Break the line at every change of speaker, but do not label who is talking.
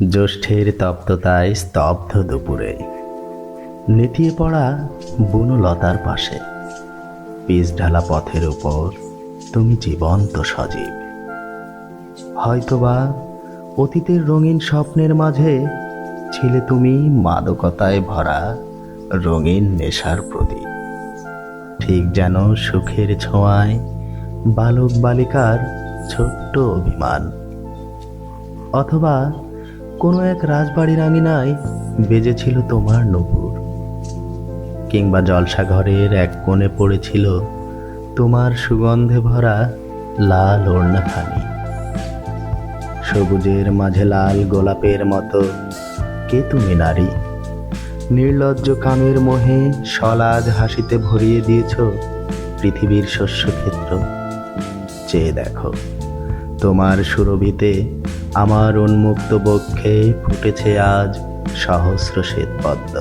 জ্যৈষ্ঠের তপ্ততায় স্তব্ধ দুপুরে নেতিয়ে পড়া বনলতার পাশে পিচ ঢালা পথের উপর তুমি জীবন্ত সজীব। হয়তোবা অতীতের রঙিন স্বপ্নের মাঝে ছিলে তুমি মাদকতায় ভরা রঙিন নেশার প্রদীপ, ঠিক যেন সুখের ছোঁয়ায় বালক বালিকার ছোট্ট অভিমান। অথবা কোনো এক রাজবাড়ির আঙিনায় বেজেছিল তোমার নূপুর, কিংবা জলসাঘরের এক কোণে পড়েছিল তোমার সুগন্ধে ভরা লাল ওড়নাখানি। সবুজের মাঝে লাল গোলাপের মতো কে তুমি নারী? নির্লজ্জ কামের মোহে সলাজ হাসিতে ভরিয়ে দিয়েছ পৃথিবীর শস্যক্ষেত্র। চেয়ে দেখো, তোমার সুরভিতে আমার উন্মুক্ত বক্ষে ফুটেছে আজ সহস্র শ্বেতপদ্ম।